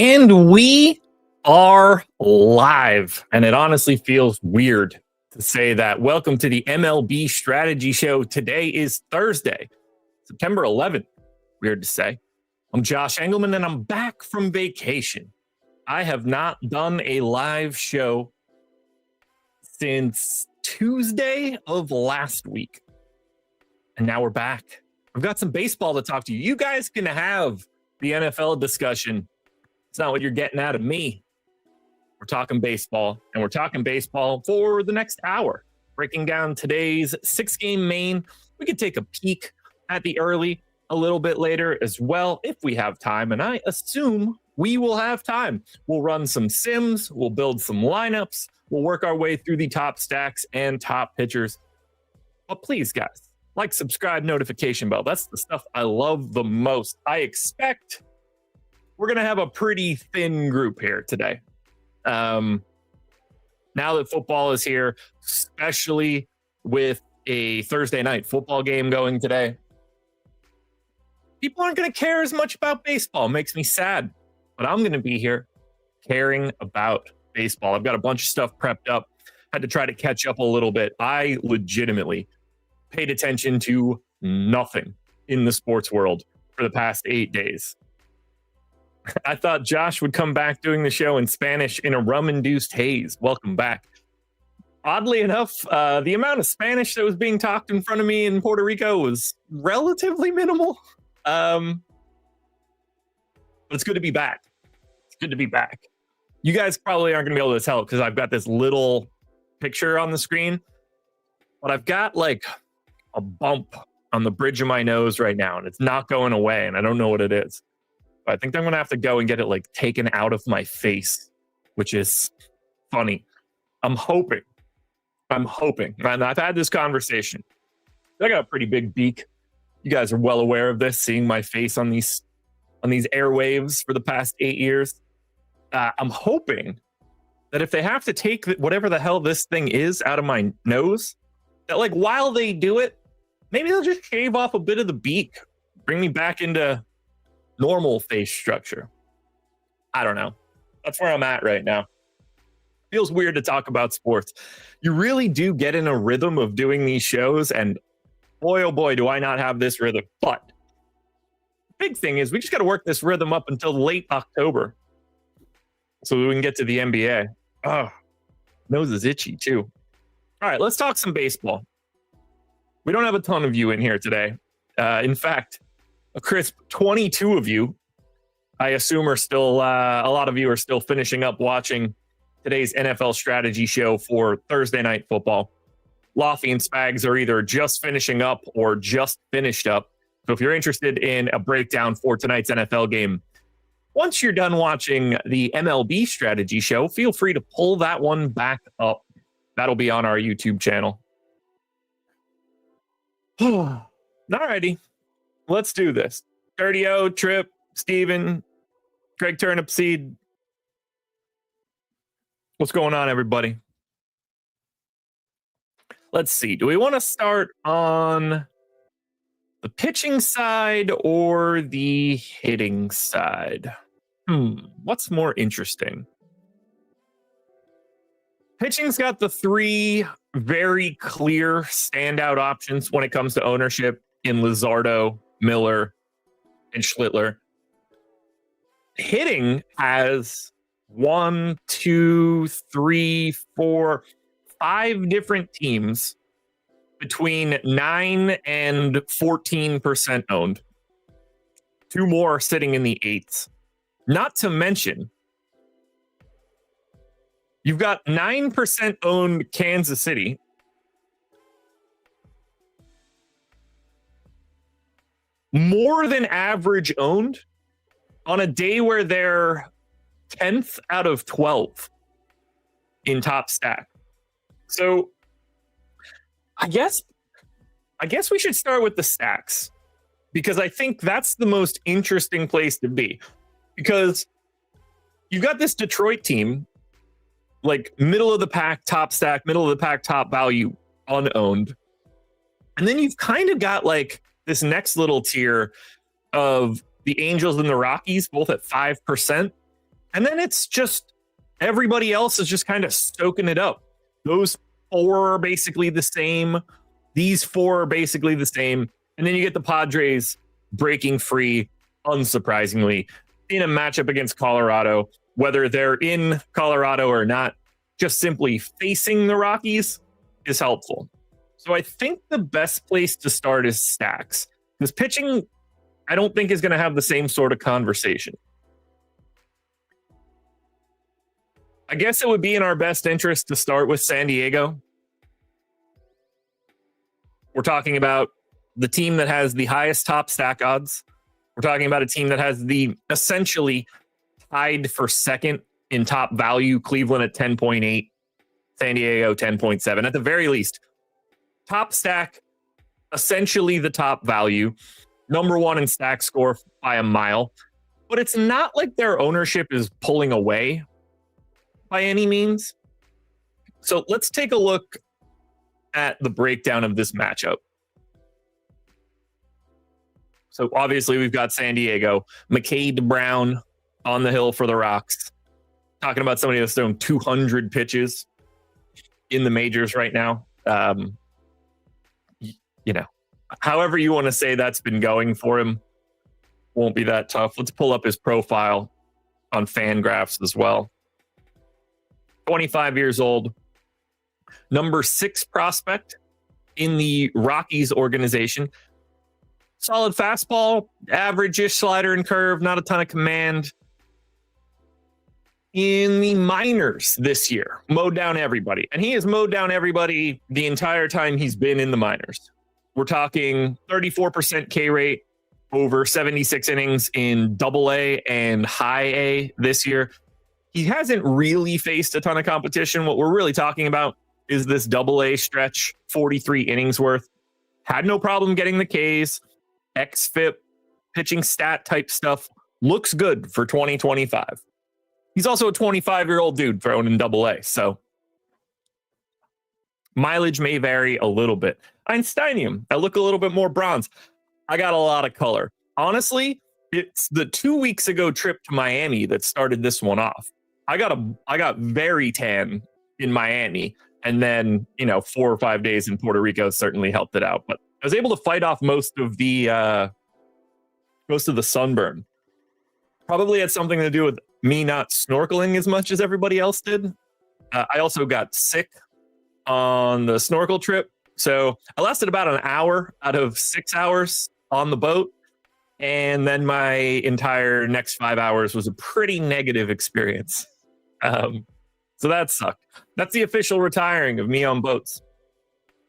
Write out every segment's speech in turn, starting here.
And we are live. And it honestly feels weird to say that. Welcome to the MLB Strategy Show. Today is Thursday, September 11th. Weird to say. I'm Josh Engelman, and I'm back from vacation. I have not done a live show since Tuesday of last week. And now we're back. We've got some baseball to talk to you. You guys can have the NFL discussion. It's not what you're getting out of me. We're talking baseball, and we're talking baseball for the next hour. Breaking down today's 6-game main. We could take a peek at the early a little bit later as well if we have time, and I assume we will have time. We'll run some sims. We'll build some lineups. We'll work our way through the top stacks and top pitchers. But please, guys, like, subscribe, notification bell. That's the stuff I love the most. I expect we're going to have a pretty thin group here today. Now that football is here, especially with a Thursday night football game going today, people aren't going to care as much about baseball. It makes me sad, but I'm going to be here caring about baseball. I've got a bunch of stuff prepped up. Had to try to catch up a little bit. I legitimately paid attention to nothing in the sports world for the past 8 days. I thought Josh would come back doing the show in Spanish in a rum-induced haze. Welcome back. Oddly enough, the amount of Spanish that was being talked in front of me in Puerto Rico was relatively minimal. But it's good to be back. It's good to be back. You guys probably aren't going to be able to tell because I've got this little picture on the screen, but I've got like a bump on the bridge of my nose right now, and it's not going away, and I don't know what it is. But I think I'm going to have to go and get it like taken out of my face, which is funny. I'm hoping, and I've had this conversation. I got a pretty big beak. You guys are well aware of this, seeing my face on these airwaves for the past 8 years. I'm hoping that if they have to take whatever the hell this thing is out of my nose, that like while they do it, maybe they'll just shave off a bit of the beak, bring me back into normal face structure. I don't know. That's where I'm at right now. Feels weird to talk about sports. You really do get in a rhythm of doing these shows, and boy, oh boy, do I not have this rhythm. But the big thing is we just got to work this rhythm up until late October so we can get to the NBA. Oh, nose is itchy too. All right, let's talk some baseball. We don't have a ton of you in here today. In fact, a crisp 22 of you, I assume, are still, a lot of you are still finishing up watching today's NFL strategy show for Thursday night football. Lofty and Spags are either just finishing up or just finished up. So if you're interested in a breakdown for tonight's NFL game, once you're done watching the MLB strategy show, feel free to pull that one back up. That'll be on our YouTube channel. All righty. Let's do this. 30-0, Trip, Steven, Greg Turnipseed. What's going on, everybody? Let's see. Do we want to start on the pitching side or the hitting side? What's more interesting? Pitching's got the three very clear standout options when it comes to ownership in Luzardo, Miller, and Schlittler. Hitting has 1, 2, 3, 4, 5 different teams between 9 and 14% owned. 2 more sitting in the 8s. Not to mention, you've got 9% owned Kansas City. More than average owned on a day where they're 10th out of 12 in top stack. So I guess we should start with the stacks, because I think that's the most interesting place to be, because you've got this Detroit team, like middle of the pack, top stack, middle of the pack, top value, unowned. And then you've kind of got like this next little tier of the Angels and the Rockies, both at 5%. And then it's just everybody else is just kind of soaking it up. Those four are basically the same. These four are basically the same. And then you get the Padres breaking free, unsurprisingly, in a matchup against Colorado, whether they're in Colorado or not. Just simply facing the Rockies is helpful. So I think the best place to start is stacks. Because pitching, I don't think is going to have the same sort of conversation. I guess it would be in our best interest to start with San Diego. We're talking about the team that has the highest top stack odds. We're talking about a team that has the essentially tied for second in top value, Cleveland at 10.8, San Diego 10.7. At the very least, top stack, essentially the top value, number one in stack score by a mile. But it's not like their ownership is pulling away by any means. So let's take a look at the breakdown of this matchup. So obviously we've got San Diego, McCade Brown on the hill for the Rocks. Talking about somebody that's thrown 200 pitches in the majors right now. However you want to say that's been going for him, won't be that tough. Let's pull up his profile on FanGraphs as well. 25 years old, number 6 prospect in the Rockies organization. Solid fastball, average-ish slider and curve, not a ton of command. In the minors this year, mowed down everybody. And he has mowed down everybody the entire time he's been in the minors. We're talking 34% K rate over 76 innings in AA and high A this year. He hasn't really faced a ton of competition. What we're really talking about is this AA stretch, 43 innings worth. Had no problem getting the Ks. XFIP, pitching stat type stuff looks good for 2025. He's also a 25-year-old dude thrown in AA, so mileage may vary a little bit. Einsteinium, I look a little bit more bronze. I got a lot of color. Honestly, it's the 2 weeks ago trip to Miami that started this one off. I got very tan in Miami, and then 4 or 5 days in Puerto Rico certainly helped it out. But I was able to fight off most of the sunburn. Probably had something to do with me not snorkeling as much as everybody else did. I also got sick on the snorkel trip. So I lasted about an hour out of 6 hours on the boat. And then my entire next 5 hours was a pretty negative experience. So that sucked. That's the official retiring of me on boats.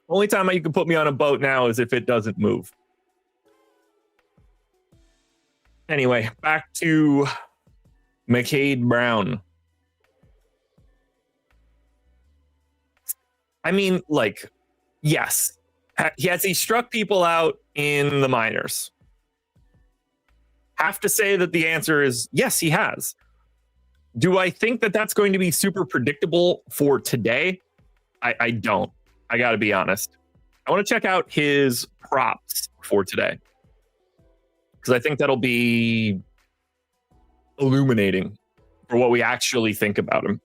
Only time you can put me on a boat now is if it doesn't move. Anyway, back to McCade Brown. I mean, yes. Has he struck people out in the minors? Have to say that the answer is yes, he has. Do I think that that's going to be super predictable for today? I don't. I got to be honest. I want to check out his props for today, because I think that'll be illuminating for what we actually think about him.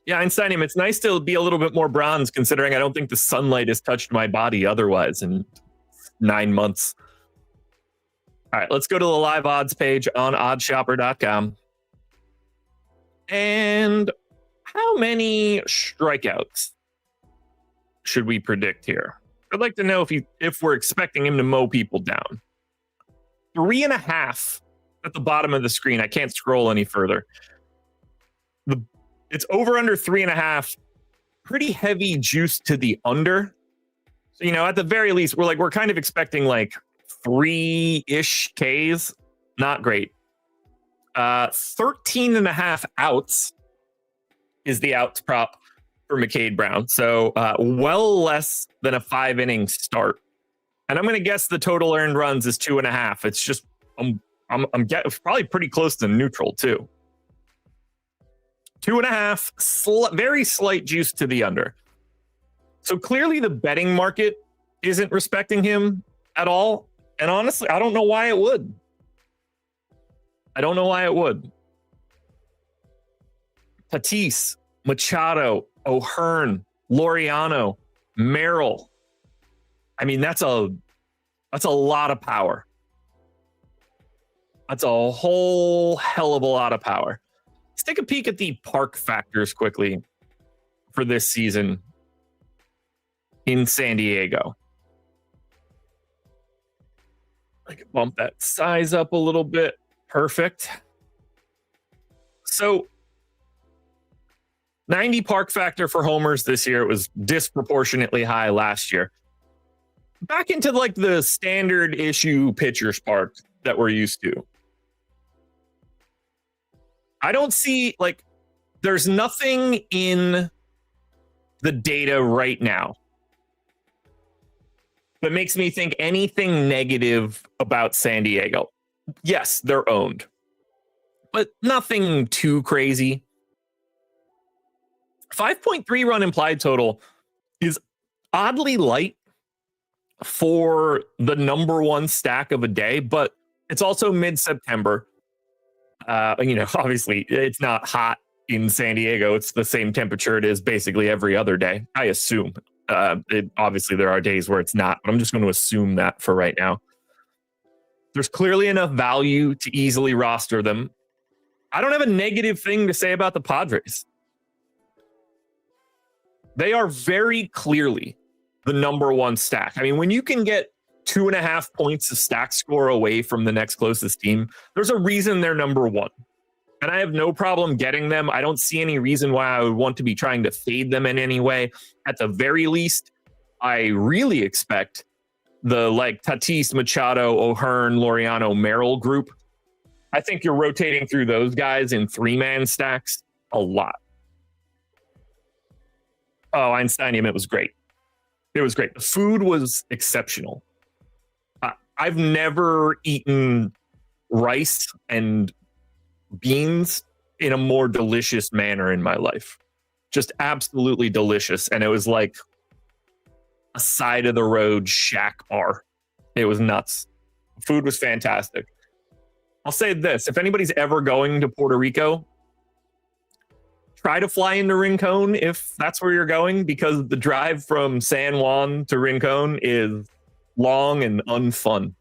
Yeah, Einsteinium, it's nice to be a little bit more bronze, considering I don't think the sunlight has touched my body otherwise in 9 months. All right, let's go to the live odds page on oddshopper.com. And how many strikeouts should we predict here? I'd like to know if we're expecting him to mow people down. 3.5 at the bottom of the screen. I can't scroll any further. It's over under 3.5. Pretty heavy juice to the under. So, at the very least, we're kind of expecting 3-ish Ks. Not great. 13.5 outs is the outs prop for McCade Brown. So well less than a 5-inning start. And I'm going to guess the total earned runs is 2.5. It's just, I'm probably pretty close to neutral too. 2.5, very slight juice to the under. So clearly the betting market isn't respecting him at all. And honestly, I don't know why it would. I don't know why it would. Tatis, Machado, O'Hearn, Laureano, Merrill. I mean, that's a lot of power. That's a whole hell of a lot of power. Let's take a peek at the park factors quickly for this season in San Diego. I can bump that size up a little bit. Perfect. So 90 park factor for homers this year. It was disproportionately high last year. Back into like the standard issue pitcher's park that we're used to. I don't see, like, there's nothing in the data right now that makes me think anything negative about San Diego. Yes, they're owned, but nothing too crazy. 5.3 run implied total is oddly light for the number one stack of a day, but it's also mid-September. Obviously it's not hot in San Diego. It's the same temperature it is basically every other day, I assume. Obviously there are days where it's not, but I'm just going to assume that for right now. There's clearly enough value to easily roster them. I don't have a negative thing to say about the Padres. They are very clearly the number one stack. I mean, when you can get 2.5 points of stack score away from the next closest team, there's a reason they're number one. And I have no problem getting them. I don't see any reason why I would want to be trying to fade them in any way. At the very least, I really expect the Tatis, Machado, O'Hearn, Laureano, Merrill group. I think you're rotating through those guys in 3-man stacks a lot. Oh, Einsteinium, it was great. It was great. The food was exceptional. I've never eaten rice and beans in a more delicious manner in my life. Just absolutely delicious. And it was like a side of the road shack bar. It was nuts. Food was fantastic. I'll say this. If anybody's ever going to Puerto Rico, try to fly into Rincon if that's where you're going, because the drive from San Juan to Rincon is long and unfun.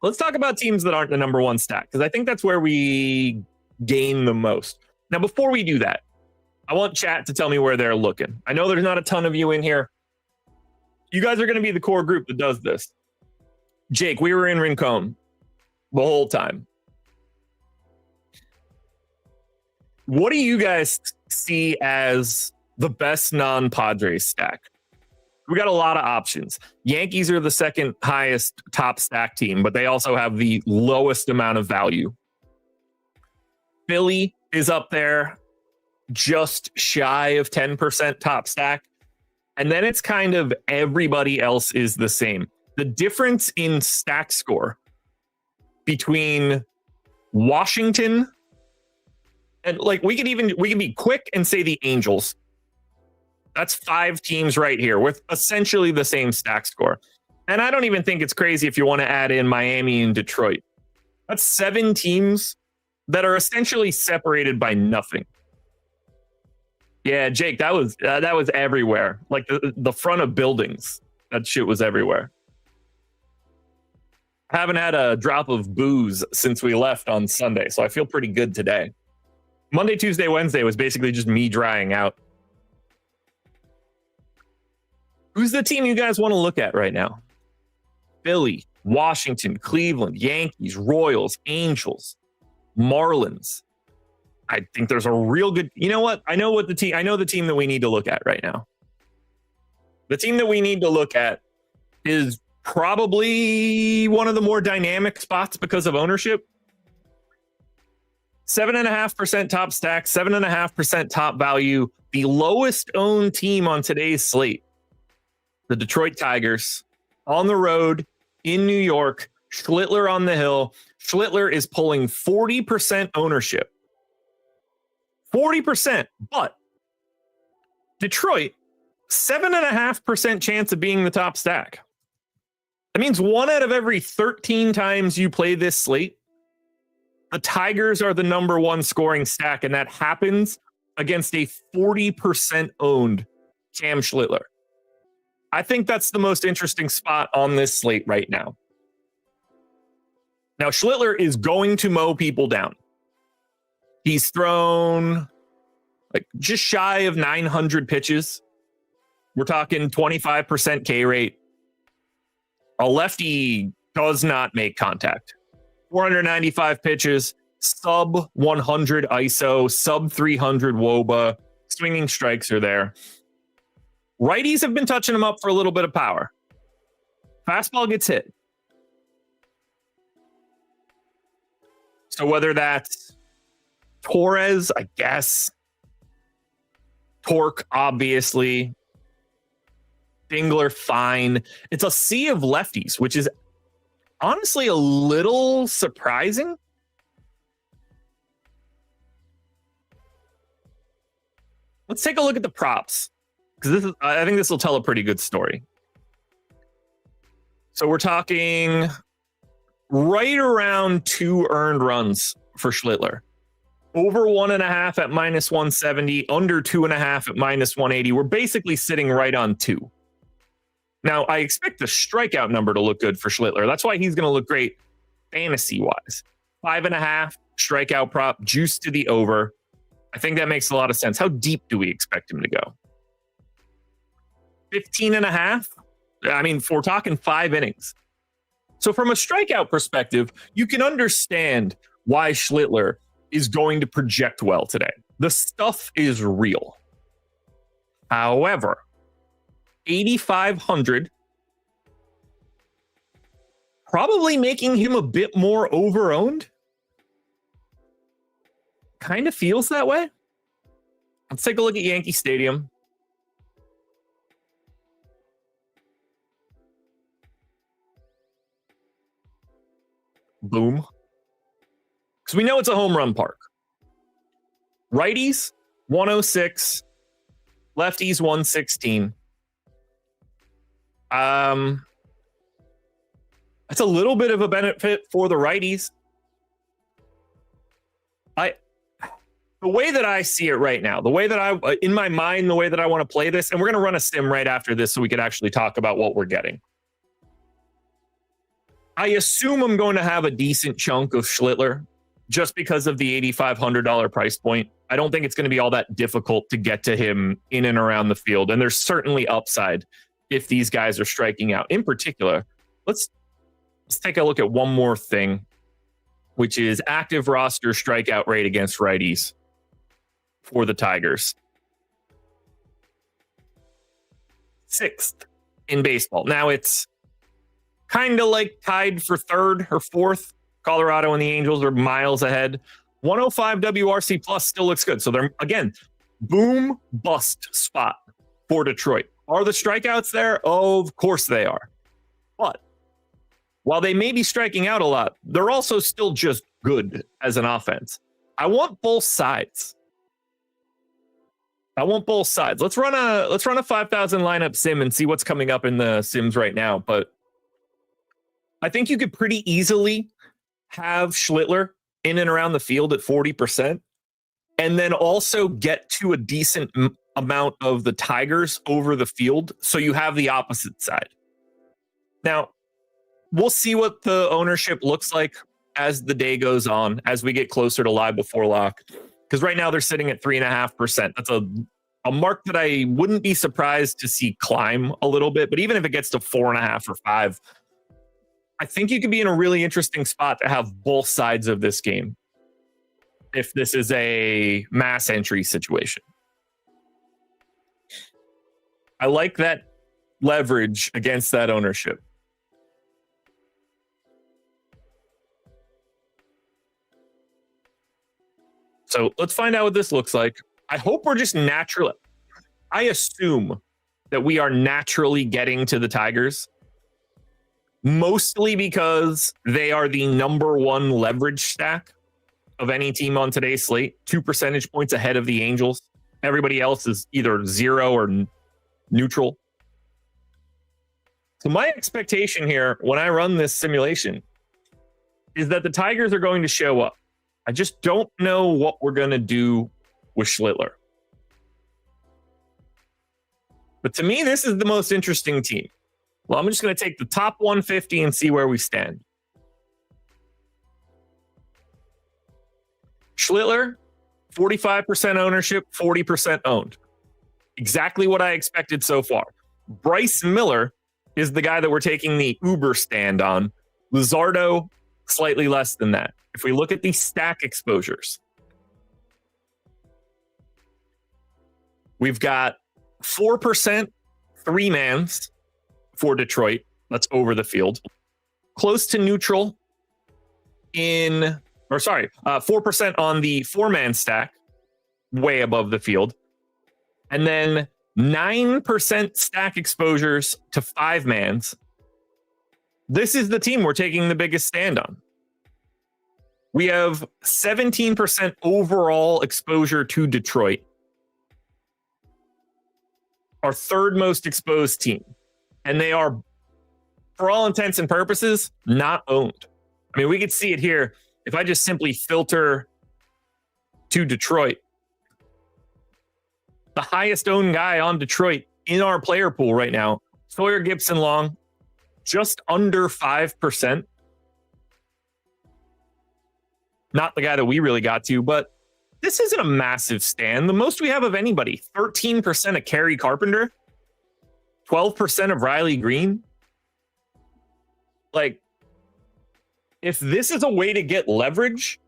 Let's talk about teams that aren't the number one stack, because I think that's where we gain the most. Now, before we do that, I want chat to tell me where they're looking. I know there's not a ton of you in here. You guys are going to be the core group that does this. Jake, we were in Rincon the whole time. What do you guys see as the best non-Padres stack? We got a lot of options. Yankees are the second highest top stack team, but they also have the lowest amount of value. Philly is up there, just shy of 10% top stack. And then it's kind of everybody else is the same. The difference in stack score between Washington and we can be quick and say the Angels. That's 5 teams right here with essentially the same stack score. And I don't even think it's crazy if you want to add in Miami and Detroit. That's 7 teams that are essentially separated by nothing. Yeah, Jake, that was everywhere. Like the front of buildings. That shit was everywhere. Haven't had a drop of booze since we left on Sunday, so I feel pretty good today. Monday, Tuesday, Wednesday was basically just me drying out. Who's the team you guys want to look at right now? Philly, Washington, Cleveland, Yankees, Royals, Angels, Marlins. I think there's a real good... You know what? I know the team that we need to look at right now. The team that we need to look at is probably one of the more dynamic spots because of ownership. 7.5% top stack, 7.5% top value. The lowest owned team on today's slate. The Detroit Tigers on the road in New York. Schlittler on the hill. Schlittler is pulling 40% ownership. 40%. But Detroit, 7.5% chance of being the top stack. That means 1 out of every 13 times you play this slate, the Tigers are the number one scoring stack, and that happens against a 40% owned Cam Schlittler. I think that's the most interesting spot on this slate right now. Now, Schlittler is going to mow people down. He's thrown like just shy of 900 pitches. We're talking 25% K rate. A lefty does not make contact. 495 pitches, sub 100 ISO, sub 300 WOBA. Swinging strikes are there. Righties have been touching him up for a little bit of power. Fastball gets hit. So whether that's Torres, I guess, Torque, obviously, Dingler, fine. It's a sea of lefties, which is honestly a little surprising. Let's take a look at the props, because I think this will tell a pretty good story. So we're talking right around 2 earned runs for Schlittler. Over 1.5 at minus 170, under 2.5 at minus 180. We're basically sitting right on 2. Now, I expect the strikeout number to look good for Schlittler. That's why he's going to look great fantasy-wise. 5.5 strikeout prop, juice to the over. I think that makes a lot of sense. How deep do we expect him to go? 15.5? I mean, if we're talking 5 innings. So from a strikeout perspective, you can understand why Schlittler is going to project well today. The stuff is real. However, 8,500, probably making him a bit more overowned. Kind of feels that way. Let's take a look at Yankee Stadium. Boom. Because we know it's a home run park. Righties, 106. Lefties, 116. That's a little bit of a benefit for the righties. The way that I see it right now, the way that in my mind, the way that I want to play this, and we're going to run a sim right after this so we could actually talk about what we're getting. I assume I'm going to have a decent chunk of Schlittler just because of the $8,500 price point. I don't think it's going to be all that difficult to get to him in and around the field. And there's certainly upside if these guys are striking out. In particular, let's take a look at one more thing, which is active roster strikeout rate against righties for the Tigers. 6th in baseball. Now it's kind of like tied for 3rd or 4th. Colorado and the Angels are miles ahead. 105 WRC plus still looks good. So they're, again, boom bust spot for Detroit. Are the strikeouts there? Oh, of course they are. But while they may be striking out a lot, they're also still just good as an offense. I want both sides. Let's run a 5,000 lineup sim and see what's coming up in the sims right now. But I think you could pretty easily have Schlittler in and around the field at 40%, and then also get to a decent amount of the Tigers over the field, so you have the opposite side. Now, we'll see what the ownership looks like as the day goes on, as we get closer to live before lock. Because right now they're sitting at 3.5%. That's a mark that I wouldn't be surprised to see climb a little bit. But even if it gets to 4.5 or 5, I think you could be in a really interesting spot to have both sides of this game if this is a mass entry situation. I like that leverage against that ownership. So let's find out what this looks like. I hope we're just naturally. I assume that we are naturally getting to the Tigers, mostly because they are the number one leverage stack of any team on today's slate, 2 percentage points ahead of the Angels. Everybody else is either 0 or neutral. So my expectation here when I run this simulation is that the Tigers are going to show up. I just don't know what we're going to do with Schlittler. But to me, this is the most interesting team. Well, I'm just going to take the top 150 and see where we stand. Schlittler, 45% ownership, 40% owned. Exactly what I expected so far. Bryce Miller is the guy that we're taking the Uber stand on. Luzardo, slightly less than that. If we look at the stack exposures, we've got 4% three-mans for Detroit. That's over the field. Close to neutral 4% on the four-man stack, way above the field. And then 9% stack exposures to five-mans. This is the team we're taking the biggest stand on. We have 17% overall exposure to Detroit. Our third most exposed team. And they are, for all intents and purposes, not owned. I mean, we could see it here. If I just simply filter to Detroit, the highest owned guy on Detroit in our player pool right now, Sawyer Gipson-Long, just under 5%. Not the guy that we really got to, but this isn't a massive stand. The most we have of anybody, 13% of Kerry Carpenter, 12% of Riley Green. Like, if this is a way to get leverage,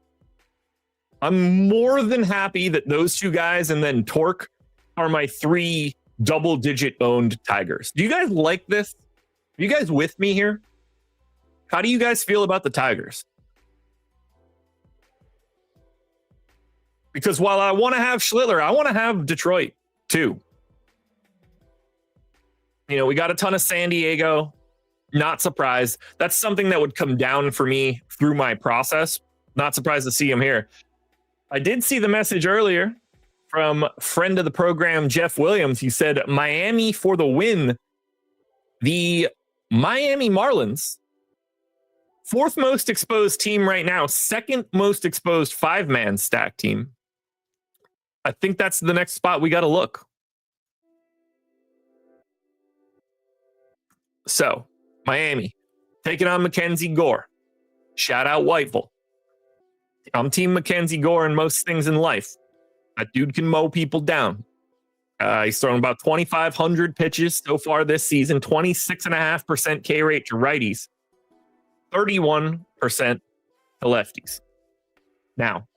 I'm more than happy that those two guys and then Torque are my three double-digit owned Tigers. Do you guys like this? Are you guys with me here? How do you guys feel about the Tigers? Because while I want to have Schlittler, I want to have Detroit too. You know, we got a ton of San Diego. Not surprised. That's something that would come down for me through my process. Not surprised to see him here. I did see the message earlier from friend of the program, Jeff Williams. He said, Miami for the win. The Miami Marlins, fourth most exposed team right now, second most exposed five-man stack team. I think that's the next spot we got to look. So, Miami, taking on Mackenzie Gore. Shout out Whiteville. I'm team Mackenzie Gore in most things in life. That dude can mow people down. He's thrown about 2,500 pitches so far this season, 26.5% K rate to righties, 31% to lefties. Now,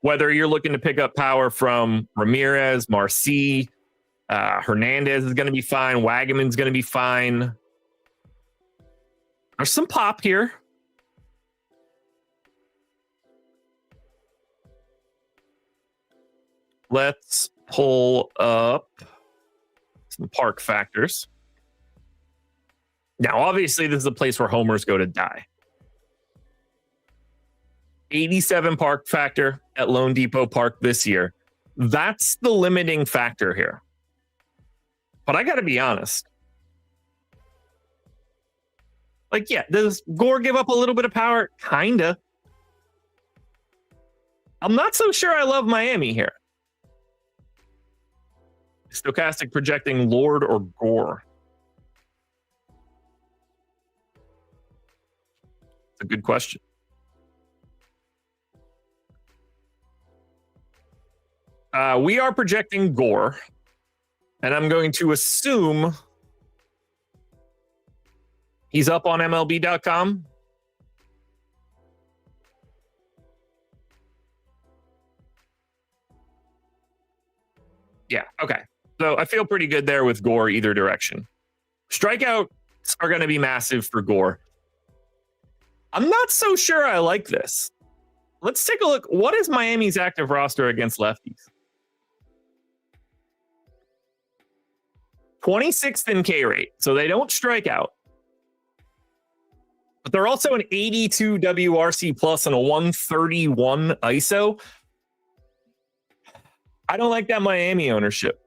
whether you're looking to pick up power from Ramirez, Marcy, Hernandez is going to be fine. Wagaman's going to be fine. There's some pop here. Let's pull up some park factors. Now, obviously, this is a place where homers go to die. 87 park factor at Lone Depot Park this year. That's the limiting factor here. But I got to be honest. Like, yeah, does Gore give up a little bit of power? Kinda. I'm not so sure I love Miami here. Stokastic projecting Lord or Gore? It's a good question. We are projecting Gore, and I'm going to assume he's up on MLB.com. Yeah, okay. So I feel pretty good there with Gore either direction. Strikeouts are going to be massive for Gore. I'm not so sure I like this. Let's take a look. What is Miami's active roster against lefties? 26th in K rate, so they don't strike out. But they're also an 82 WRC plus and a 131 ISO. I don't like that Miami ownership.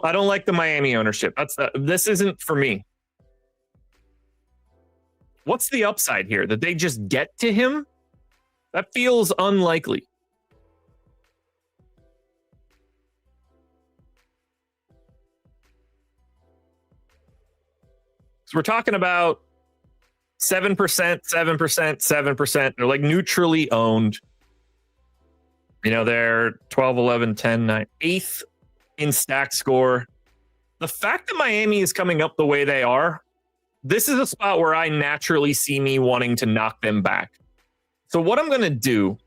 I don't like the Miami ownership. This isn't for me. What's the upside here? That they just get to him? That feels unlikely. So we're talking about 7%, 7%, 7%. They're like neutrally owned. You know, they're 12, 11, 10, 9, 8th in stack score. The fact that Miami is coming up the way they are, this is a spot where I naturally see me wanting to knock them back. So what I'm going to do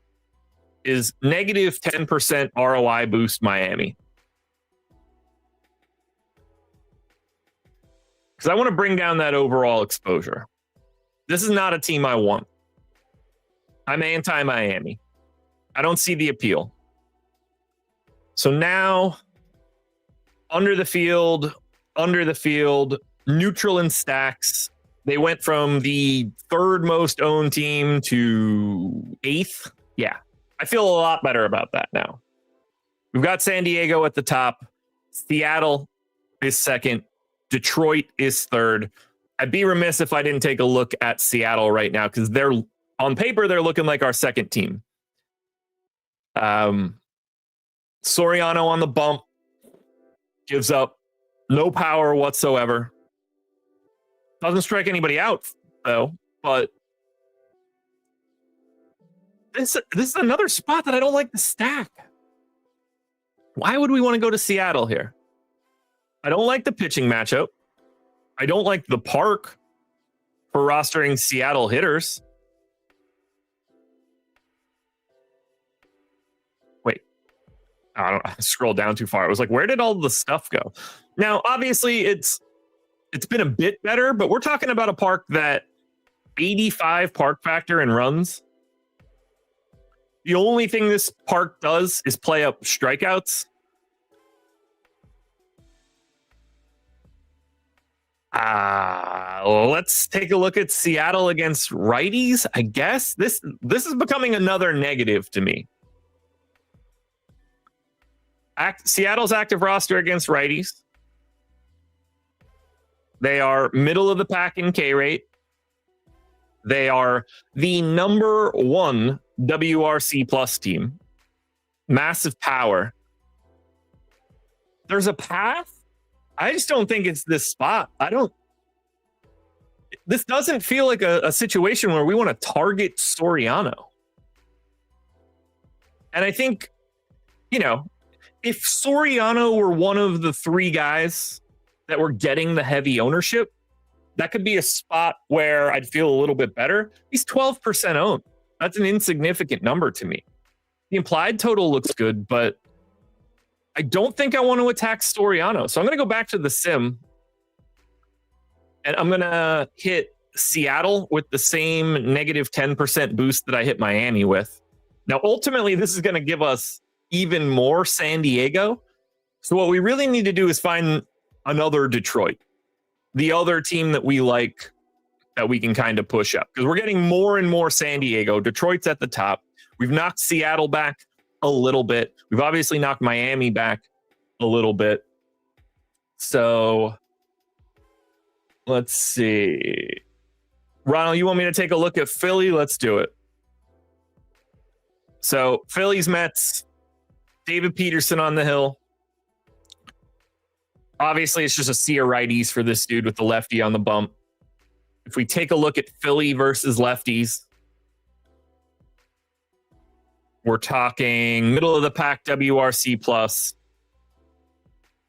is negative 10% ROI boost Miami. Because I want to bring down that overall exposure. This is not a team I want. I'm anti-Miami. I don't see the appeal. So now, under the field, neutral in stacks. They went from the third most owned team to 8th. Yeah, I feel a lot better about that now. We've got San Diego at the top. Seattle is second. Detroit is third. I'd be remiss if I didn't take a look at Seattle right now because they're on paper, they're looking like our second team. Soriano on the bump, gives up no power whatsoever. Doesn't strike anybody out though, but this is another spot that I don't like to stack. Why would we want to go to Seattle here? I don't like the pitching matchup. I don't like the park for rostering Seattle hitters. Wait, I scrolled down too far. I was like, where did all the stuff go? Now, obviously, it's been a bit better, but we're talking about a park that 85 park factor and runs. The only thing this park does is play up strikeouts. Let's take a look at Seattle against righties. I guess this is becoming another negative to me. Seattle's active roster against righties. They are middle of the pack in K rate. They are the number 1 WRC plus team. Massive power. There's a path. I just don't think it's this spot. This doesn't feel like a situation where we want to target Soriano. And I think, if Soriano were one of the 3 guys that were getting the heavy ownership, that could be a spot where I'd feel a little bit better. He's 12% owned. That's an insignificant number to me. The implied total looks good, but I don't think I want to attack Soriano. So I'm going to go back to the sim and I'm going to hit Seattle with the same negative 10% boost that I hit Miami with. Now, ultimately, this is going to give us even more San Diego. So what we really need to do is find another Detroit, the other team that we like that we can kind of push up because we're getting more and more San Diego. Detroit's at the top. We've knocked Seattle back a little bit. We've obviously knocked Miami back a little bit. So let's see. Ronald, you want me to take a look at Philly? Let's do it. So Phillies, Mets, David Peterson on the hill. Obviously, it's just a sea of righties for this dude with the lefty on the bump. If we take a look at Philly versus lefties, we're talking middle of the pack WRC plus.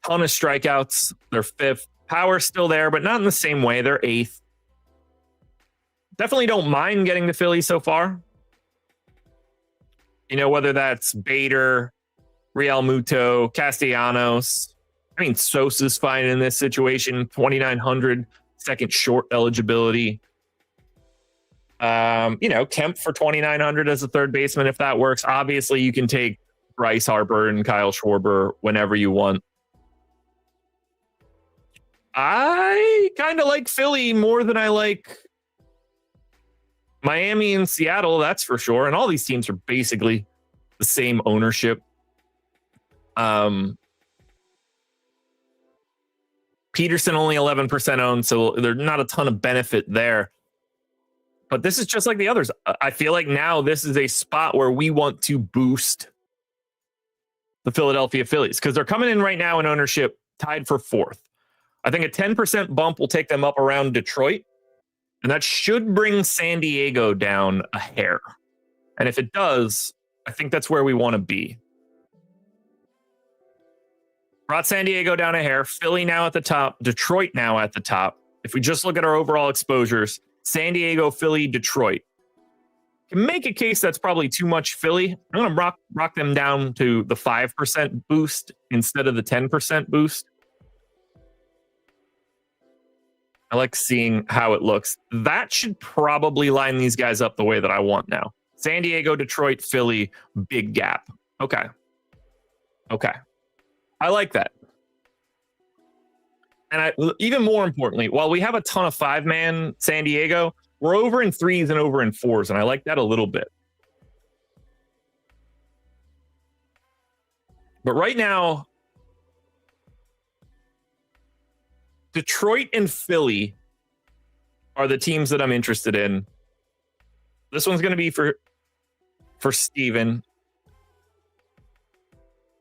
Ton of strikeouts. They're 5th. Power's still there, but not in the same way. They're 8th. Definitely don't mind getting the Phillies so far. Whether that's Bader, Real Muto, Castellanos. I mean, Sosa's fine in this situation. 2,900, second short eligibility. Kemp for 2,900 as a third baseman, if that works. Obviously, you can take Bryce Harper and Kyle Schwarber whenever you want. I kind of like Philly more than I like Miami and Seattle, that's for sure. And all these teams are basically the same ownership. Peterson only 11% owned, so there's not a ton of benefit there. But this is just like the others. I feel like now this is a spot where we want to boost the Philadelphia Phillies because they're coming in right now in ownership tied for 4th. I think a 10% bump will take them up around Detroit, and that should bring San Diego down a hair. And if it does, I think that's where we want to be. Brought San Diego down a hair, Philly now at the top, Detroit now at the top. If we just look at our overall exposures, San Diego, Philly, Detroit. Can make a case that's probably too much Philly. I'm going to rock them down to the 5% boost instead of the 10% boost. I like seeing how it looks. That should probably line these guys up the way that I want now. San Diego, Detroit, Philly, big gap. Okay. I like that. And even more importantly, while we have a ton of 5-man San Diego, we're over in 3s and over in 4s, and I like that a little bit. But right now, Detroit and Philly are the teams that I'm interested in. This one's going to be for Steven.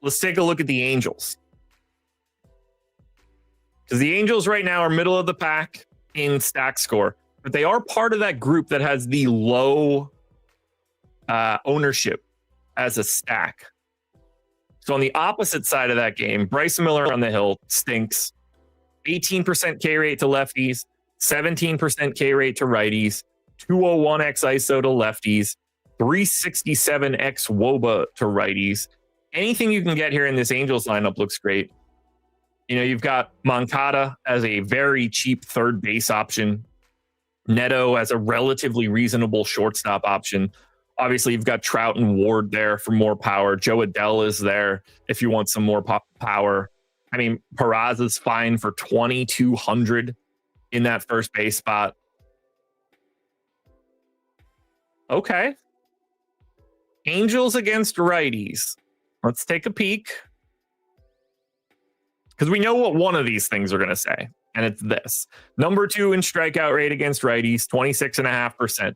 Let's take a look at the Angels. Because the Angels right now are middle of the pack in stack score, but they are part of that group that has the low ownership as a stack. So on the opposite side of that game, Bryson Miller on the hill stinks. 18% K rate to lefties, 17% K rate to righties, 201x ISO to lefties, 367x WOBA to righties. Anything you can get here in this Angels lineup looks great. You know, you've got Moncada as a very cheap third base option. Neto as a relatively reasonable shortstop option. Obviously, you've got Trout and Ward there for more power. Joe Adell is there if you want some more power. I mean, Peraza is fine for 2,200 in that first base spot. Okay. Angels against righties. Let's take a peek. Because we know what one of these things are going to say. And it's this. Number 2 in strikeout rate against righties, 26.5%.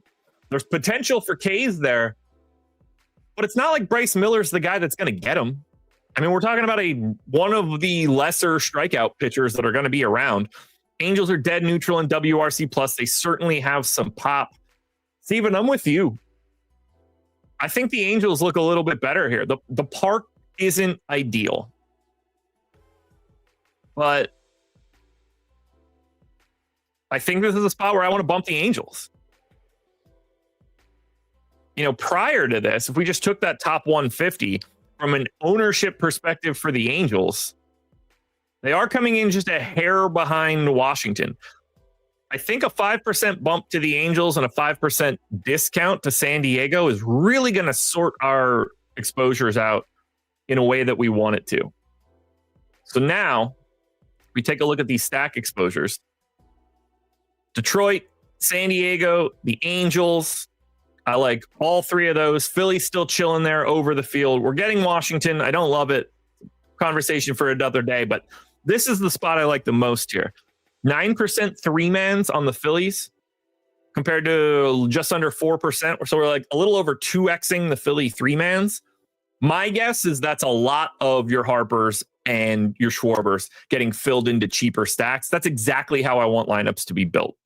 There's potential for Ks there. But it's not like Bryce Miller's the guy that's going to get him. I mean, we're talking about one of the lesser strikeout pitchers that are going to be around. Angels are dead neutral in WRC+. They certainly have some pop. Steven, I'm with you. I think the Angels look a little bit better here. The park isn't ideal. But I think this is a spot where I want to bump the Angels. You know, prior to this, if we just took that top 150 from an ownership perspective for the Angels, they are coming in just a hair behind Washington. I think a 5% bump to the Angels and a 5% discount to San Diego is really going to sort our exposures out in a way that we want it to. So now we take a look at these stack exposures. Detroit, San Diego, the Angels. I like all 3 of those. Philly's still chilling there over the field. We're getting Washington. I don't love it. Conversation for another day, but this is the spot I like the most here. 9% 3-mans on the Phillies compared to just under 4%. So we're like a little over 2xing the Philly 3-mans. My guess is that's a lot of your Harpers and your Schwarbers getting filled into cheaper stacks. That's exactly how I want lineups to be built.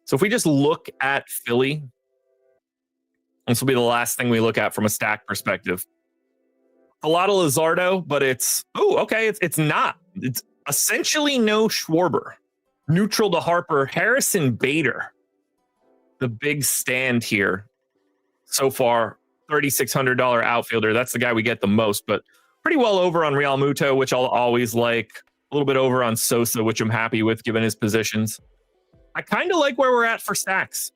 So if we just look at Philly, this will be the last thing we look at from a stack perspective. A lot of Luzardo, but it's not. It's essentially no Schwarber. Neutral to Harper. Harrison Bader, the big stand here so far. $3,600 outfielder. That's the guy we get the most, but pretty well over on Real Muto, which I'll always like. A little bit over on Sosa, which I'm happy with given his positions. I kind of like where we're at for stacks.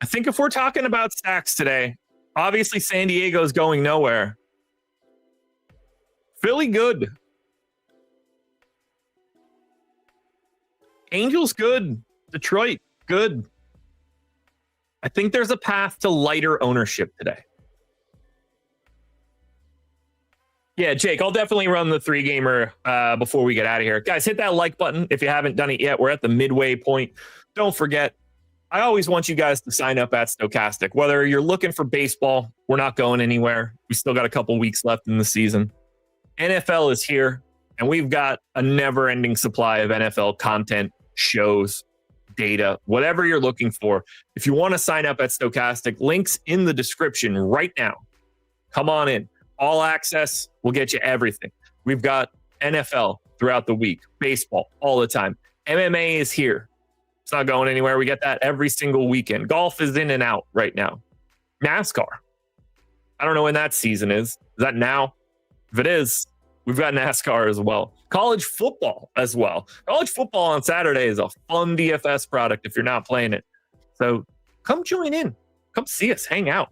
I think if we're talking about stacks today, obviously San Diego's going nowhere. Philly good. Angels good. Detroit good. I think there's a path to lighter ownership today. Yeah, Jake, I'll definitely run the 3-gamer before we get out of here. Guys, hit that like button if you haven't done it yet. We're at the midway point. Don't forget, I always want you guys to sign up at Stokastic. Whether you're looking for baseball, we're not going anywhere. We still got a couple weeks left in the season. NFL is here, and we've got a never-ending supply of NFL content, shows, data, whatever you're looking for. If you want to sign up at Stokastic, links in the description right now. Come on in. All access will get you everything. We've got NFL throughout the week, baseball all the time. MMA is here. It's not going anywhere. We get that every single weekend. Golf is in and out right now. NASCAR. I don't know when that season is. Is that now? If it is, we've got NASCAR as well. College football as well. College football on Saturday is a fun DFS product if you're not playing it. So come join in. Come see us. Hang out.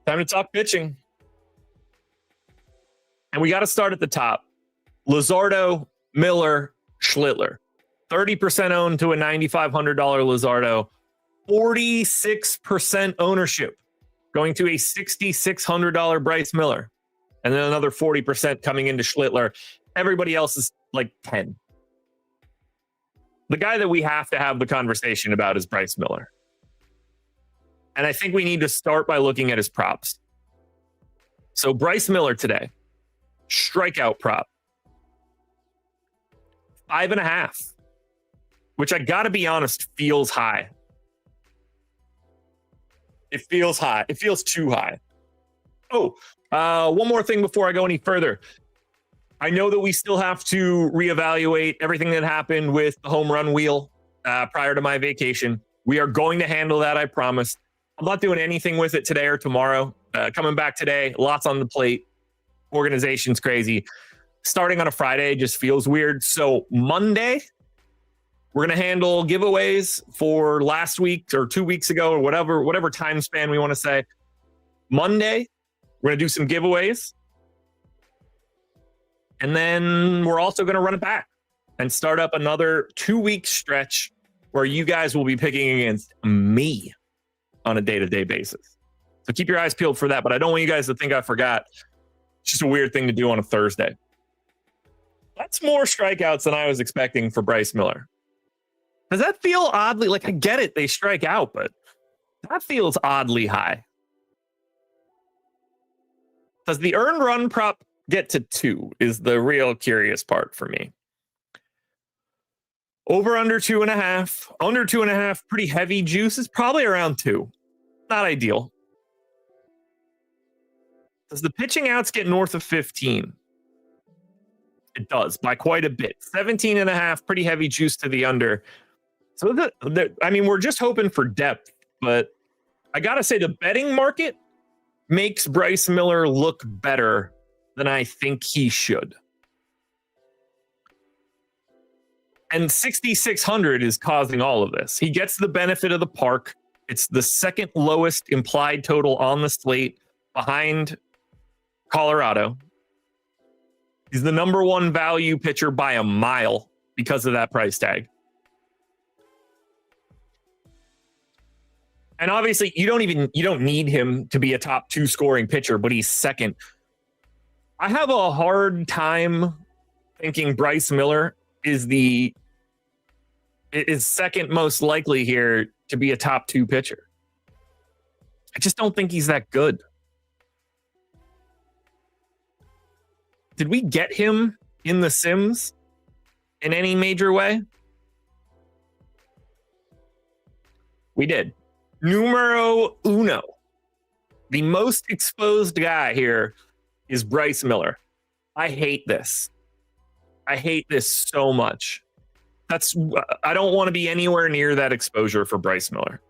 Time to talk pitching. And we got to start at the top. Luzardo, Miller, Schlittler. 30% owned to a $9,500 Luzardo. 46% ownership going to a $6,600 Bryce Miller. And then another 40% coming into Schlittler. Everybody else is like 10. The guy that we have to have the conversation about is Bryce Miller. And I think we need to start by looking at his props. So Bryce Miller today, strikeout prop, 5.5, which I got to be honest, feels high. It feels high. It feels too high. Oh, one more thing before I go any further. I know that we still have to reevaluate everything that happened with the home run wheel prior to my vacation. We are going to handle that, I promise. I'm not doing anything with it today or tomorrow. Coming back today, lots on the plate. Organization's crazy. Starting on a Friday just feels weird. So Monday, we're going to handle giveaways for last week or 2 weeks ago or whatever time span we want to say. Monday, we're going to do some giveaways. And then we're also going to run it back and start up another 2-week stretch where you guys will be picking against me on a day-to-day basis. So keep your eyes peeled for that. But I don't want you guys to think I forgot. It's just a weird thing to do on a Thursday. That's more strikeouts than I was expecting for Bryce Miller. Does that feel oddly, like I get it, they strike out, but that feels oddly high. Does the earned run prop get to 2 is the real curious part for me. Over under 2.5, under 2.5, pretty heavy juice is probably around 2. Not ideal. Does the pitching outs get north of 15? It does by quite a bit. 17.5, pretty heavy juice to the under. So I mean, we're just hoping for depth, but I got to say the betting market makes Bryce Miller look better than I think he should. And 6,600 is causing all of this. He gets the benefit of the park. It's the second lowest implied total on the slate behind Colorado. He's the number 1 value pitcher by a mile because of that price tag. And obviously, you don't need him to be a top 2 scoring pitcher, but he's second. I have a hard time thinking Bryce Miller is second most likely here to be a top 2 pitcher. I just don't think he's that good. Did we get him in the Sims in any major way? We did. Numero uno. The most exposed guy here is Bryce Miller. I hate this. I hate this so much. I don't want to be anywhere near that exposure for Bryce Miller.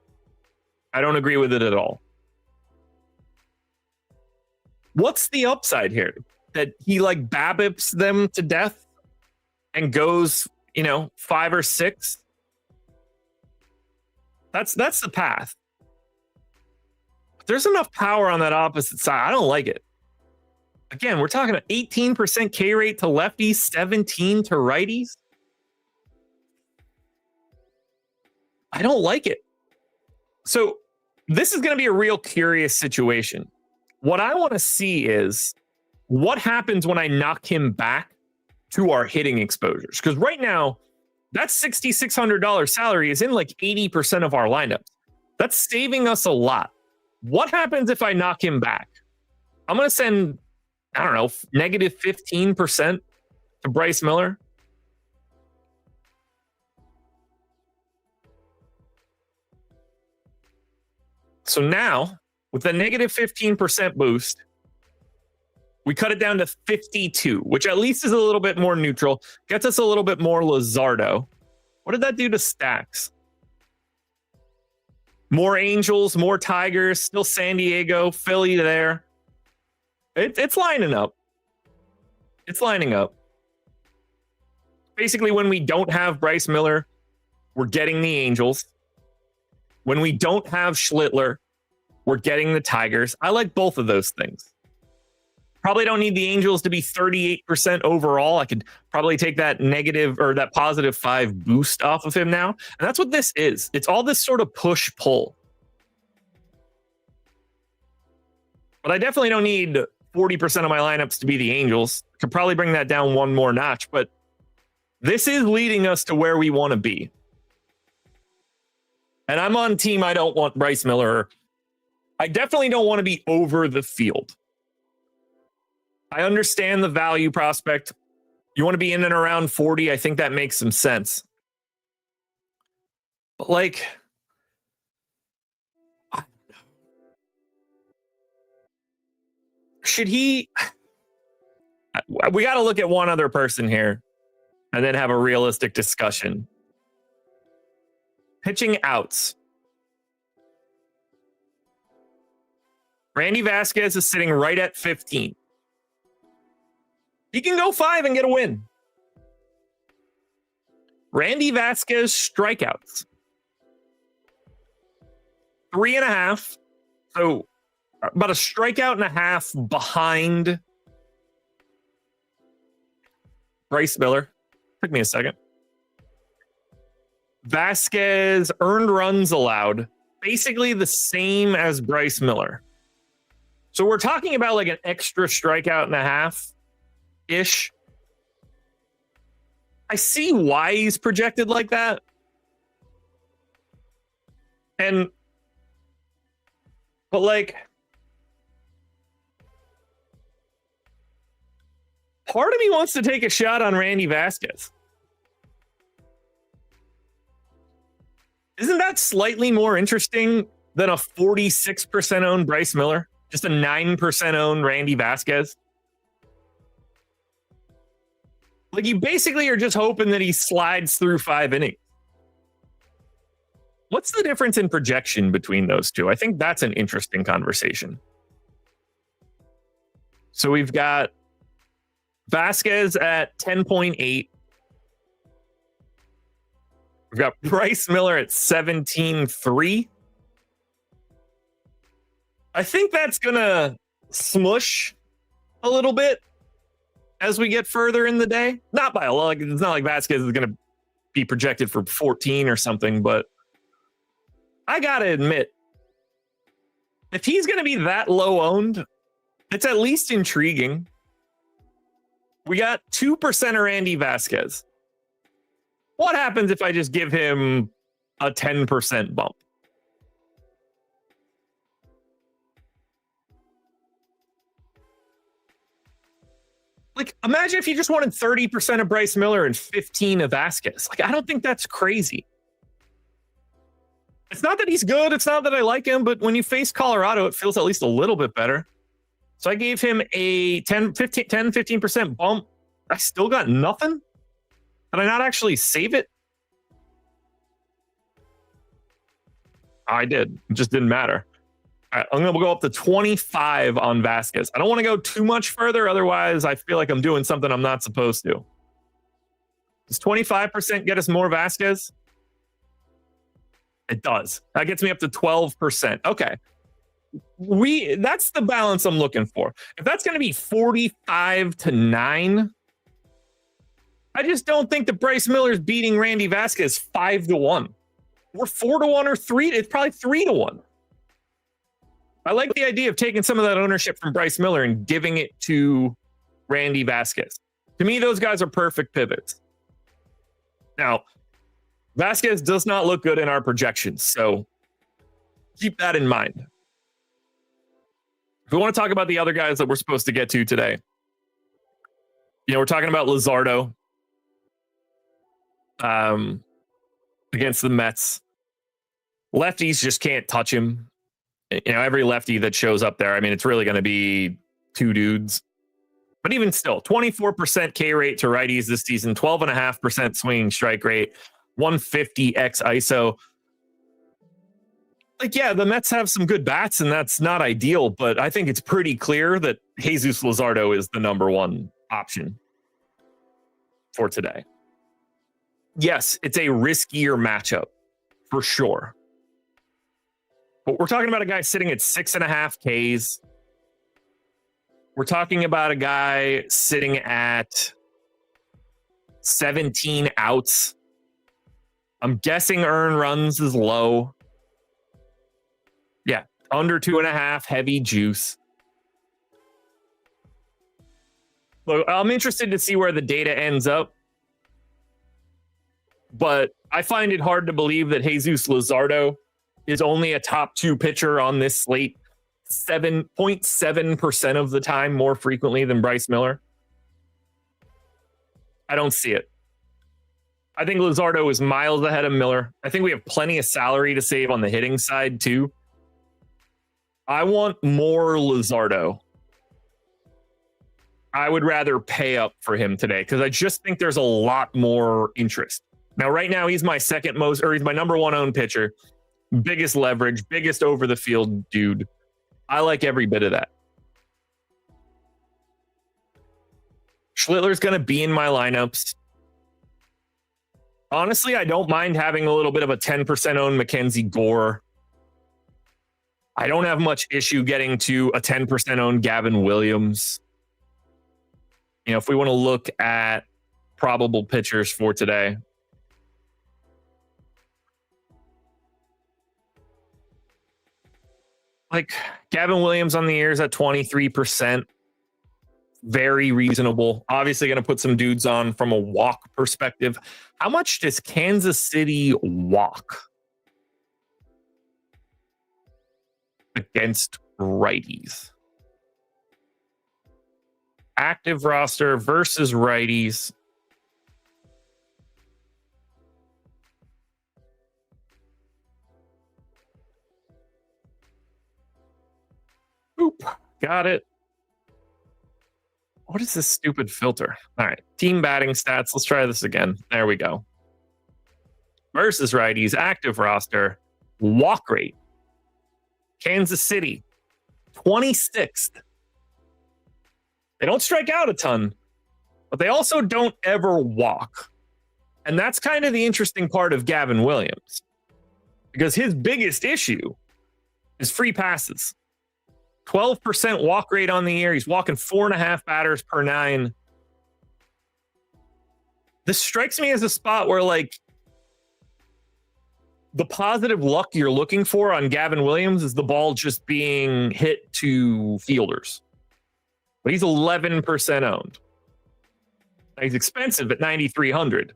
I don't agree with it at all. What's the upside here? That he like BABIPs them to death and goes, 5 or 6? That's the path. There's enough power on that opposite side. I don't like it. Again, we're talking about 18% K rate to lefties, 17 to righties. I don't like it. So this is going to be a real curious situation. What I want to see is what happens when I knock him back to our hitting exposures. Because right now, that $6,600 salary is in like 80% of our lineups. That's saving us a lot. What happens if I knock him back? I'm going to send, I don't know, negative 15% to Bryce Miller. So now, with the negative 15% boost, we cut it down to 52, which at least is a little bit more neutral. Gets us a little bit more Luzardo. What did that do to stacks? More Angels, more Tigers, still San Diego, Philly there. It's lining up. It's lining up. Basically, when we don't have Bryce Miller, we're getting the Angels. When we don't have Schlittler, we're getting the Tigers. I like both of those things. Probably don't need the Angels to be 38% overall. I could probably take that negative or that positive 5 boost off of him now. And that's what this is. It's all this sort of push-pull. But I definitely don't need 40% of my lineups to be the Angels. Could probably bring that down one more notch. But this is leading us to where we want to be. And I'm on team I don't want Bryce Miller. I definitely don't want to be over the field. I understand the value prospect. You want to be in and around 40. I think that makes some sense. But like, should he? We got to look at one other person here and then have a realistic discussion. Pitching outs. Randy Vasquez is sitting right at 15. He can go 5 and get a win. Randy Vasquez strikeouts. 3.5. So about a strikeout and a half behind Bryce Miller. Took me a second. Vasquez earned runs allowed. Basically the same as Bryce Miller. So we're talking about like an extra strikeout and a half. Ish. I see why he's projected like that. But like, part of me wants to take a shot on Randy Vasquez. Isn't that slightly more interesting than a 46% owned Bryce Miller? Just a 9% owned Randy Vasquez? Like, you basically are just hoping that he slides through 5 innings. What's the difference in projection between those two? I think that's an interesting conversation. So we've got Vasquez at 10.8. We've got Bryce Miller at 17.3. I think that's going to smush a little bit as we get further in the day. Not by a lot. It's not like Vasquez is going to be projected for 14 or something, but I got to admit, if he's going to be that low owned, it's at least intriguing. We got 2% of Randy Vasquez. What happens if I just give him a 10% bump? Like, imagine if you just wanted 30% of Bryce Miller and 15 of Vasquez. Like, I don't think that's crazy. It's not that he's good. It's not that I like him, but when you face Colorado, it feels at least a little bit better. So I gave him a 15% bump. I still got nothing. Did I not actually save it? I did. It just didn't matter. All right, I'm going to go up to 25 on Vasquez. I don't want to go too much further. Otherwise, I feel like I'm doing something I'm not supposed to. Does 25% get us more Vasquez? It does. That gets me up to 12%. Okay. That's the balance I'm looking for. If that's going to be 45-9, I just don't think that Bryce Miller's beating Randy Vasquez 5-1. We're 4-1 or 3. It's probably 3-1. I like the idea of taking some of that ownership from Bryce Miller and giving it to Randy Vasquez. To me, those guys are perfect pivots. Now, Vasquez does not look good in our projections, so keep that in mind. If we want to talk about the other guys that we're supposed to get to today, we're talking about Luzardo against the Mets. Lefties just can't touch him. Every lefty that shows up there, it's really going to be two dudes. But even still, 24% K rate to righties this season, 12.5% swinging strike rate, 150 x ISO. The Mets have some good bats, and that's not ideal, but I think it's pretty clear that Jesus Luzardo is the number one option for today. Yes, it's a riskier matchup for sure. But we're talking about a guy sitting at 6.5 Ks. We're talking about a guy sitting at 17 outs. I'm guessing earned runs is low. Yeah, under 2.5, heavy juice. So I'm interested to see where the data ends up. But I find it hard to believe that Jesus Luzardo is only a top two pitcher on this slate 7.7% of the time more frequently than Bryce Miller. I don't see it. I think Luzardo is miles ahead of Miller. I think we have plenty of salary to save on the hitting side too. I want more Luzardo. I would rather pay up for him today because I just think there's a lot more interest. Now, right now, he's my he's my number one owned pitcher. Biggest leverage, biggest over the field dude. I like every bit of that. Schlittler's going to be in my lineups. Honestly, I don't mind having a little bit of a 10% owned Mackenzie Gore. I don't have much issue getting to a 10% owned Gavin Williams. If we want to look at probable pitchers for today. Gavin Williams on the year is at 23%. Very reasonable. Obviously going to put some dudes on from a walk perspective. How much does Kansas City walk against righties? Active roster versus righties. Oop, got it. What is this stupid filter? All right, team batting stats. Let's try this again. There we go. Versus righties, active roster, walk rate. Kansas City, 26th. They don't strike out a ton, but they also don't ever walk. And that's kind of the interesting part of Gavin Williams, because his biggest issue is free passes. 12% walk rate on the year. He's walking 4.5 batters per 9. This strikes me as a spot where the positive luck you're looking for on Gavin Williams is the ball just being hit to fielders. But he's 11% owned. He's expensive at 9,300.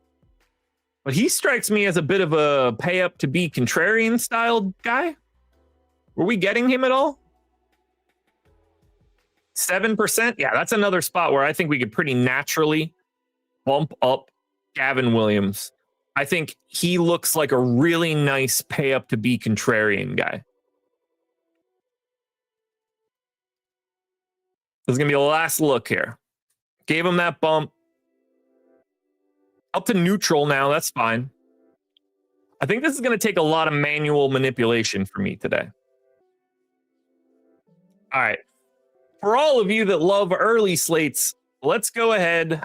But he strikes me as a bit of a pay up to be contrarian style guy. Were we getting him at all? 7%? Yeah, that's another spot where I think we could pretty naturally bump up Gavin Williams. I think he looks like a really nice pay up to be contrarian guy. This is going to be the last look here. Gave him that bump. Up to neutral now. That's fine. I think this is going to take a lot of manual manipulation for me today. All right. For all of you that love early slates, let's go ahead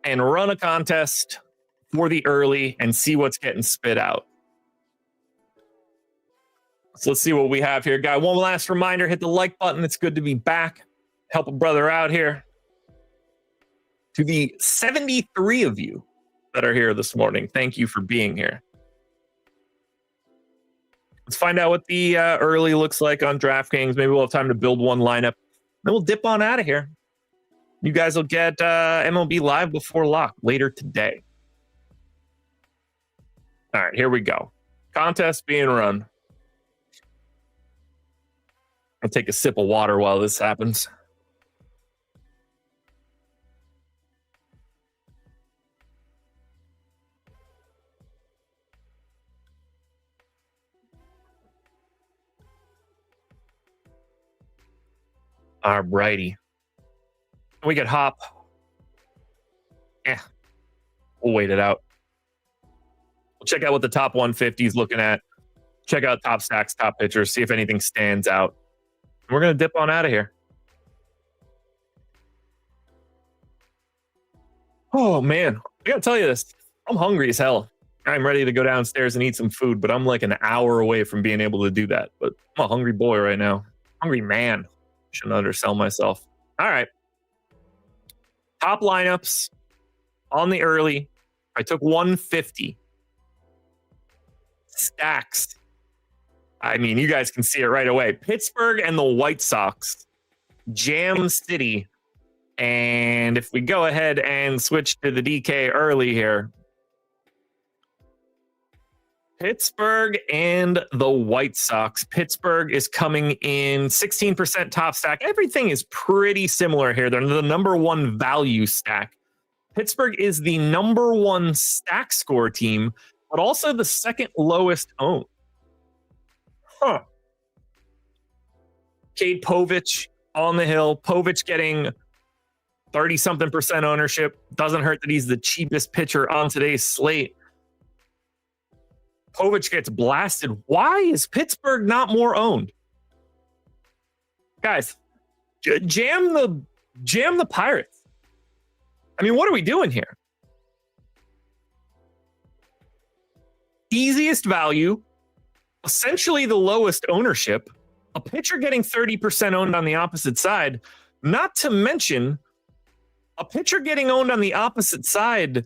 and run a contest for the early and see what's getting spit out. So let's see what we have here, guy. One last reminder, hit the like button. It's good to be back. Help a brother out here. To the 73 of you that are here this morning, thank you for being here. Let's find out what the early looks like on DraftKings. Maybe we'll have time to build one lineup. Then we'll dip on out of here. You guys will get MLB Live before lock later today. All right, here we go. Contest being run. I'll take a sip of water while this happens. All righty. We get hop. We'll wait it out. We'll check out what the top 150 is looking at. Check out top stacks, top pitchers, see if anything stands out. We're going to dip on out of here. Oh, man. I got to tell you this. I'm hungry as hell. I'm ready to go downstairs and eat some food, but I'm like an hour away from being able to do that. But I'm a hungry boy right now. Hungry man. Shouldn't undersell myself. All right. Top lineups on the early. I took 150. Stacks. I mean, you guys can see it right away. Pittsburgh and the White Sox. Jam City. And if we go ahead and switch to the DK early here. Pittsburgh and the White Sox. Pittsburgh is coming in 16% top stack. Everything is pretty similar here. They're the number one value stack. Pittsburgh is the number one stack score team, but also the second lowest owned. Cade Povich on the hill. Povich getting 30-something% ownership. Doesn't hurt that he's the cheapest pitcher on today's slate. Povich gets blasted. Why is Pittsburgh not more owned? Guys, jam the Pirates. I mean, what are we doing here? Easiest value, essentially the lowest ownership, a pitcher getting 30% owned on the opposite side, not to mention a pitcher getting owned on the opposite side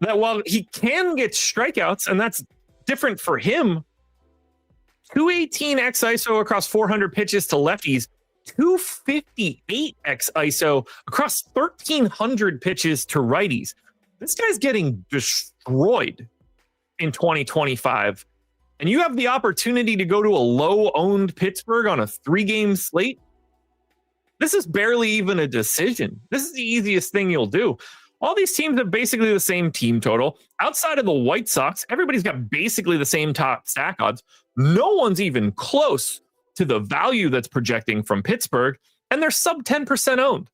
that while he can get strikeouts, and that's different for him, 218 x ISO across 400 pitches to lefties, 258 x ISO across 1,300 pitches to righties. This guy's getting destroyed in 2025. And you have the opportunity to go to a low-owned Pittsburgh on a 3-game slate. This is barely even a decision. This is the easiest thing you'll do. All these teams have basically the same team total. Outside of the White Sox, everybody's got basically the same top stack odds. No one's even close to the value that's projecting from Pittsburgh, and they're sub 10% owned.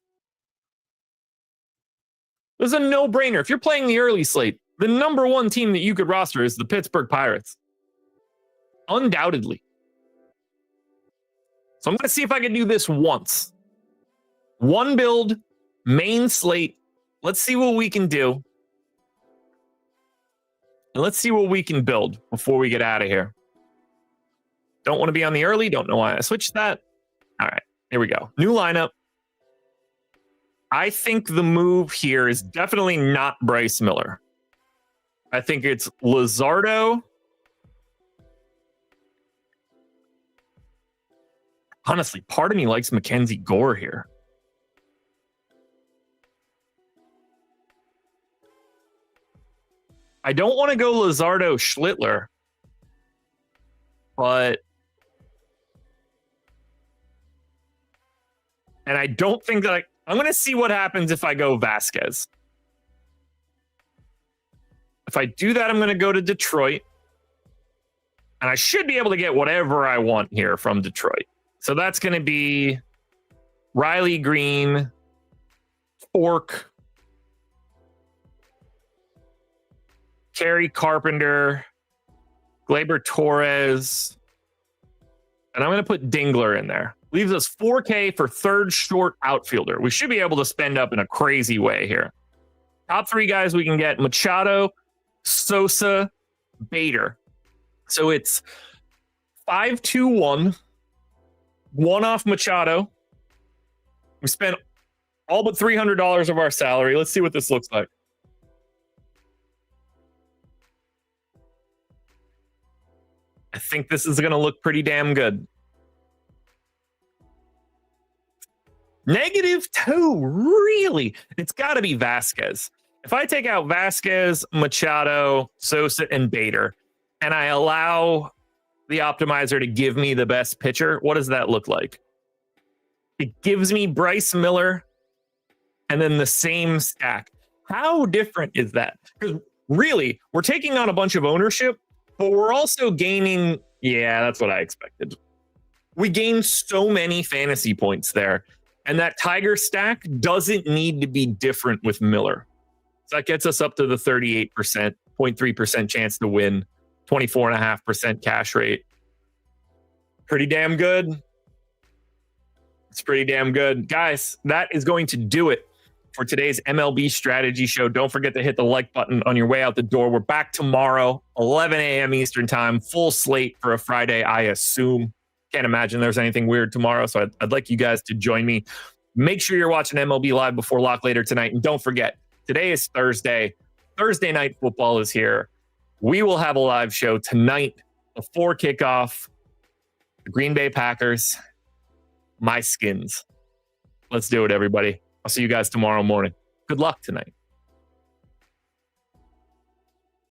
This is a no-brainer. If you're playing the early slate, the number one team that you could roster is the Pittsburgh Pirates. Undoubtedly. So I'm going to see if I can do this once. One build, main slate. Let's see what we can do. And let's see what we can build before we get out of here. Don't want to be on the early. Don't know why I switched that. All right, here we go. New lineup. I think the move here is definitely not Bryce Miller. I think it's Luzardo. Honestly, part of me likes Mackenzie Gore here. I don't want to go Luzardo Schlittler, but and I don't think that I'm going to see what happens if I go Vasquez. If I do that, I'm going to go to Detroit, and I should be able to get whatever I want here from Detroit. So that's going to be Riley Green, Fork, Kerry Carpenter, Gleyber Torres, and I'm going to put Dingler in there. Leaves us 4K for third short outfielder. We should be able to spend up in a crazy way here. Top 3 guys we can get: Machado, Sosa, Bader. So it's 5-2-1. One off Machado. We spent all but $300 of our salary. Let's see what this looks like. I think this is going to look pretty damn good. -2, really? It's got to be Vasquez. If I take out Vasquez, Machado, Sosa, and Bader, and I allow the optimizer to give me the best pitcher, what does that look like? It gives me Bryce Miller and then the same stack. How different is that? Because really, we're taking on a bunch of ownership, but we're also gaining. Yeah, that's what I expected. We gain so many fantasy points there. And that Tiger stack doesn't need to be different with Miller. So that gets us up to the 38%, 0.3% chance to win, 24.5% cash rate. Pretty damn good. It's pretty damn good. Guys, that is going to do it for today's MLB strategy show. Don't forget to hit the like button on your way out the door. We're back tomorrow, 11 a.m. Eastern time, full slate for a Friday, I assume. Can't imagine there's anything weird tomorrow, so I'd like you guys to join me. Make sure you're watching MLB Live before lock later tonight. And don't forget, today is Thursday. Thursday night football is here. We will have a live show tonight before kickoff. The Green Bay Packers, my Skins. Let's do it, everybody. I'll see you guys tomorrow morning. Good luck tonight.